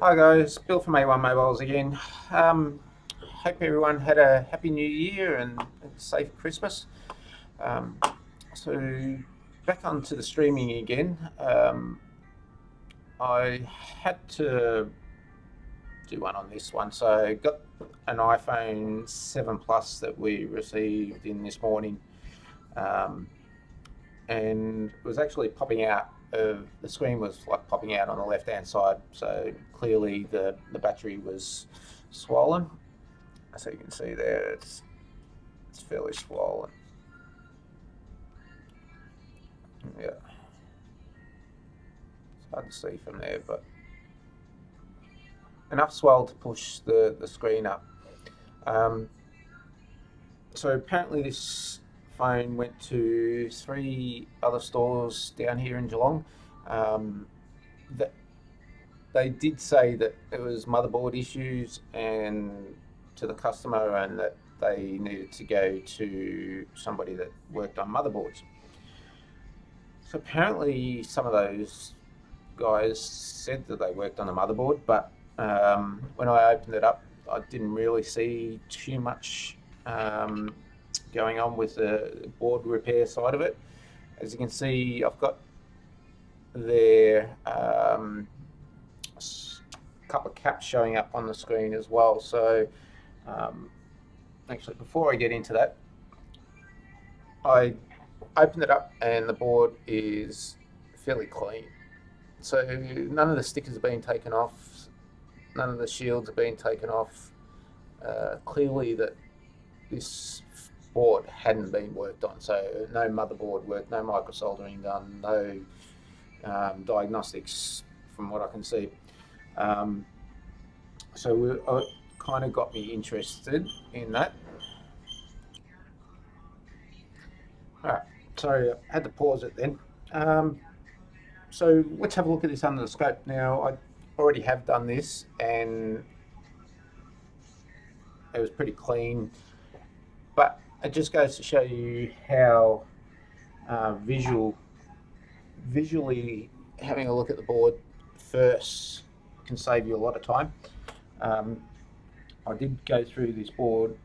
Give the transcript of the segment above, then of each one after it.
Hi guys, Bill from A1 Mobiles again. Hope everyone had a happy new year and a safe Christmas. Um, so back onto the streaming again. I had to do one on this one. So I got an iPhone 7 Plus that we received in this morning, um, and it was actually popping out. The screen was like popping out on the left hand side, so clearly the battery was swollen. So you can see there, it's fairly swollen. Yeah, it's hard to see from there, but enough swell to push the screen up. Um, so apparently this phone went to three other stores down here in Geelong. Um, that they did say that it was motherboard issues and to the customer, and that they needed to go to somebody that worked on motherboards. So apparently some of those guys said that they worked on the motherboard, but when I opened it up, I didn't really see too much um, going on with the board repair side of it. As you can see, I've got there a couple of caps showing up on the screen as well. So um, actually, before I get into that, I opened it up and the board is fairly clean. So none of the stickers have been taken off, none of the shields have been taken off. Clearly that this board hadn't been worked on, so no motherboard work, no micro soldering done, no diagnostics from what I can see. Um, so it kind of got me interested in that. All right, sorry, I had to pause it then. Um, so let's have a look at this under the scope. Now, I already have done this and it was pretty clean, but it just goes to show you how uh, visual, visually having a look at the board first can save you a lot of time. Um, I did go through this board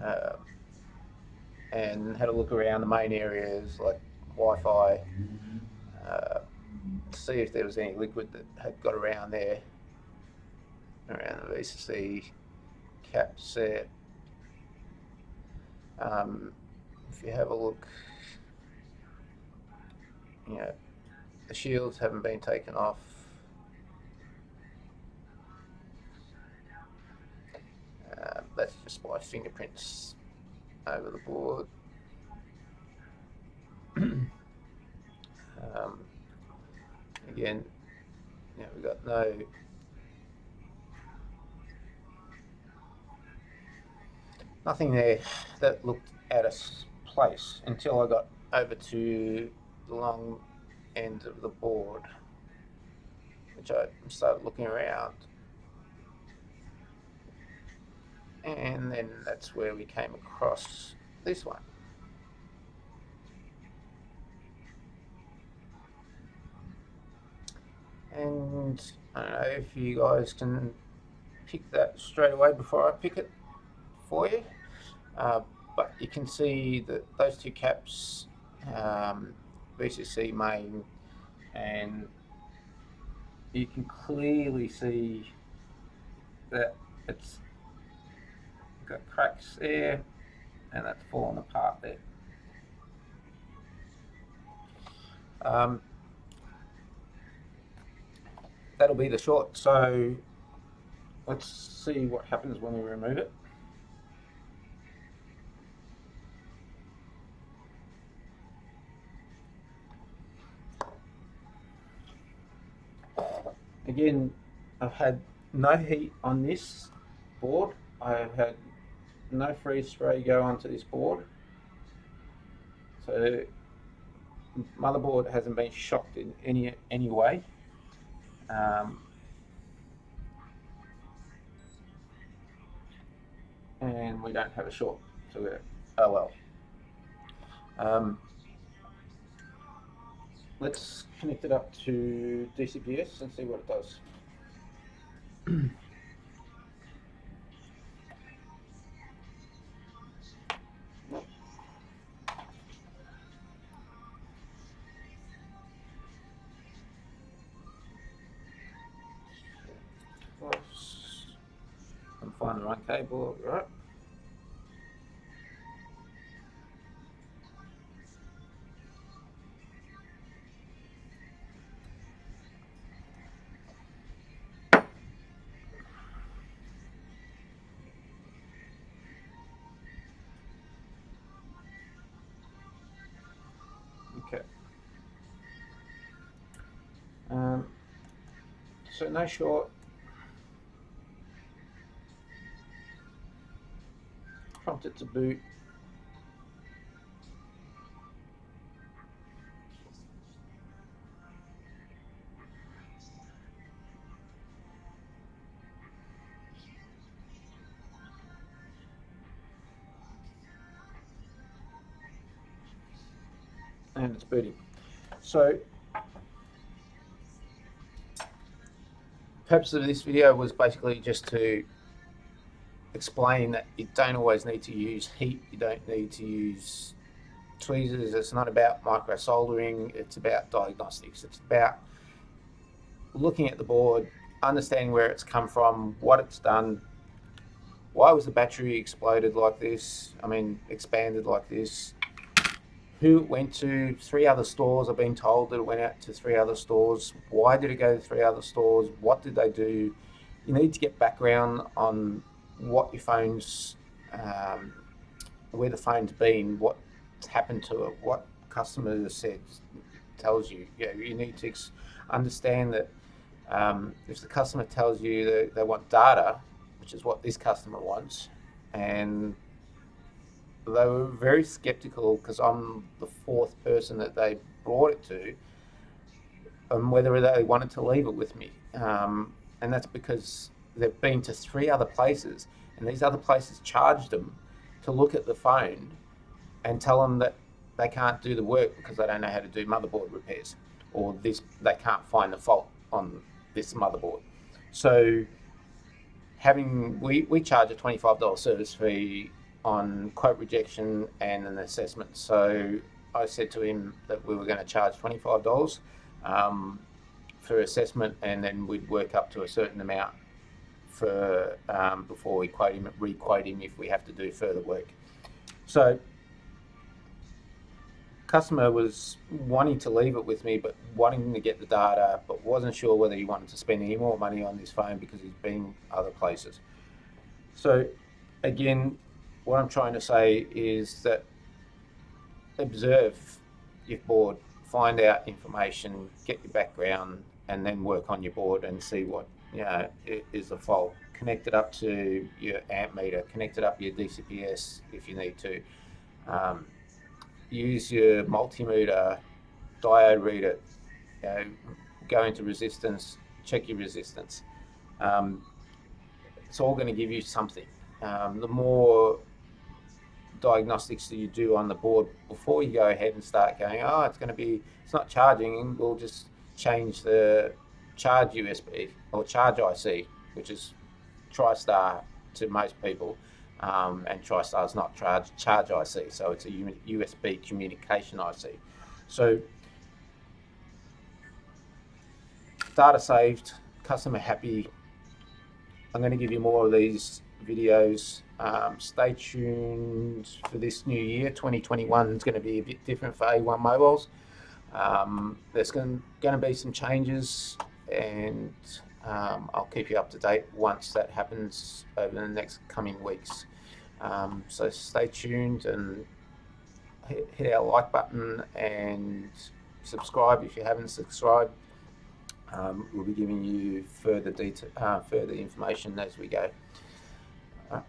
uh, and had a look around the main areas like Wi-Fi, uh, to see if there was any liquid that had got around there, around the VCC cap set. If you have a look, you know, the shields haven't been taken off. That's just my fingerprints over the board. um, Again, we've got nothing there that looked out of place until I got over to the long end of the board, which I started looking around, and then that's where we came across this one. And I don't know if you guys can pick that straight away before I pick it for you. Uh, but you can see that those two caps, VCC main, and you can clearly see that it's got cracks there and that's fallen apart there. Um, that'll be the short. So let's see what happens when we remove it. Again, I've had no heat on this board. I've had no freeze spray go onto this board. So motherboard hasn't been shocked in any way. Um, and we don't have a short, so we're oh well. Um, let's connect it up to DCPS and see what it does. And find the right cable, right? Okay. So no short. Prompt it to boot. And it's booting. So the purpose of this video was basically just to explain that you don't always need to use heat, you don't need to use tweezers. It's not about micro soldering, it's about diagnostics. It's about looking at the board, understanding where it's come from, what it's done, why was the battery exploded like this, expanded like this, who it went to. 3 other stores. I've been told that it went out to 3 other stores. Why did it go to 3 other stores? What did they do? You need to get background on what your phone's, where the phone's been, what's happened to it, what customer has said, tells you. You need to understand that if the customer tells you that they want data, which is what this customer wants, and they were very skeptical because I'm the 4th person that they brought it to, and whether they wanted to leave it with me. And that's because they've been to 3 other places, and these other places charged them to look at the phone and tell them that they can't do the work because they don't know how to do motherboard repairs, or they can't find the fault on this motherboard. So we charge a $25 service fee on quote rejection and an assessment. So I said to him that we were going to charge $25 for assessment, and then we'd work up to a certain amount for before we re-quote him if we have to do further work. So customer was wanting to leave it with me, but wanting to get the data, but wasn't sure whether he wanted to spend any more money on this phone because he's been other places. So again, what I'm trying to say is that observe your board, find out information, get your background, and then work on your board and see what is the fault. Connect it up to your amp meter, connect it up to your DCPS if you need to. Use your multimeter, diode read it, go into resistance, check your resistance. It's all going to give you something. The more diagnostics that you do on the board before you go ahead and start going, it's not charging, we'll just change the charge USB or charge IC, which is TriStar to most people, and TriStar is not charge IC, so it's a USB communication IC. So data saved, customer happy. I'm going to give you more of these videos. Stay tuned for this new year. 2021 is going to be a bit different for A1 mobiles. There's going to be some changes, and I'll keep you up to date once that happens over the next coming weeks. So stay tuned and hit our like button and subscribe if you haven't subscribed. We'll be giving you further information as we go.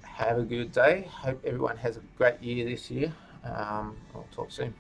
Have a good day. Hope everyone has a great year this year. I'll talk soon.